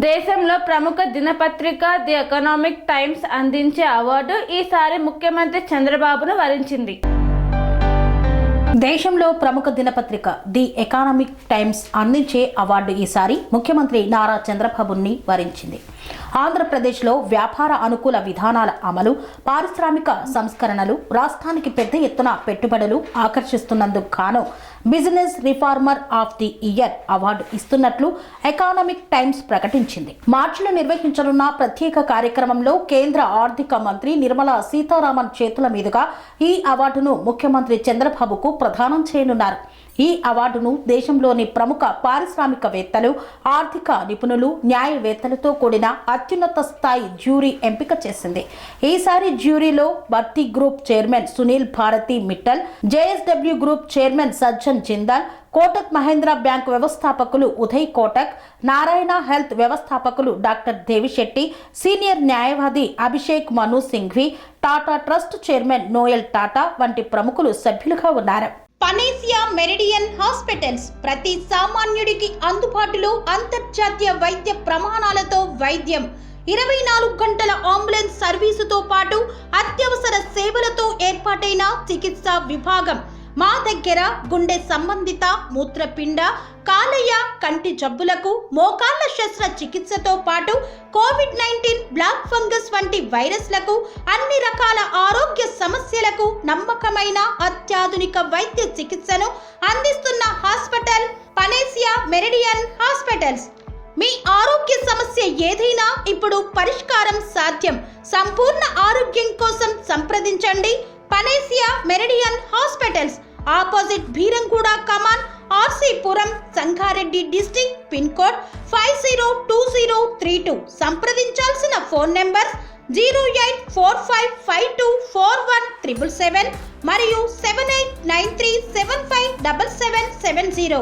దేశంలో ప్రముఖ దినపత్రిక ది ఎకనామిక్ టైమ్స్ అందించే అవార్డు ఈసారి ముఖ్యమంత్రి చంద్రబాబును వరించింది. దేశంలో ప్రముఖ దినపత్రిక ది ఎకనామిక్ టైమ్స్ అందించే అవార్డు ఈసారి ముఖ్యమంత్రి నారా చంద్రబాబుని వరించింది. ఆంధ్రప్రదేశ్లో వ్యాపార అనుకూల విధానాల అమలు, పారిశ్రామిక సంస్కరణలు, రాష్ట్రానికి పెద్ద ఎత్తున పెట్టుబడులు ఆకర్షిస్తున్నందుకు గాను business reformer of the year award ఇస్తున్నట్లు ఎకనామిక్ టైమ్స్ ప్రకటించింది. మార్చిలో నిర్వహించనున్న ప్రత్యేక కార్యక్రమంలో కేంద్ర ఆర్థిక మంత్రి నిర్మలా సీతారామన్ చేతుల మీదుగా ఈ అవార్డును ముఖ్యమంత్రి చంద్రబాబుకు ప్రదానం చేయనున్నారు. ఈ అవార్డును దేశంలోని ప్రముఖ పారిశ్రామికవేత్తలు, ఆర్థిక నిపుణులు, న్యాయవేత్తలతో కూడిన అత్యున్నత స్థాయి జ్యూరీ ఎంపిక చేసింది. ఈసారి జ్యూరీలో Bharti group chairman Sunil Bharti Mittal, JSW group chairman Sajjan Jindal, Kotak Mahindra bank వ్యవస్థాపకులు ఉదయ్ కోటక్, నారాయణ హెల్త్ వ్యవస్థాపకులు డాక్టర్ దేవిశెట్టి, సీనియర్ న్యాయవాది Abhishek Manu Singhvi, Tata trust chairman Noel Tata వంటి ప్రముఖులు సభ్యులుగా ఉన్నారు. పనేసియా మెరిడియన్ హాస్పిటల్స్ ప్రతి సామాన్యుడికి అందుబాటులో అంతర్జాతీయ వైద్య ప్రమాణాలతో వైద్యం, 24 గంటల అంబులెన్స్ సర్వీసుతో పాటు అత్యవసర సేవలతో ఏర్పాటైన చికిత్సా విభాగం. మా దగ్గర గుండె సంబంధిత, మూత్రపిండ, కాలేయ, కంటి జబ్బులకు, మోకాళ్ల శస్త్ర చికిత్సతో పాటు కోవిడ్-19, బ్లాక్ ఫంగస్ వంటి వైరస్లకు, అన్ని రకాల ఆరోగ్య సమస్యలకు నమ్మకమైన అత్యాధునిక వైద్య చికిత్సను అందిస్తున్న హాస్పిటల్ పనేసియా మెరిడియన్ హాస్పిటల్స్. మీ ఆరోగ్య సమస్య ఏదైనా ఇప్పుడు పరిష్కారం సాధ్యం. సంపూర్ణ ఆరోగ్యం కోసం సంప్రదించండి Panacea Meridian hospitals, opposite Bheeramguda Kaman, RC Puram, Sangareddy district, pin code 502032. సంప్రదించాల్సిన ఫోన్ నెంబర్ 0845524177 మరియు 7893757770.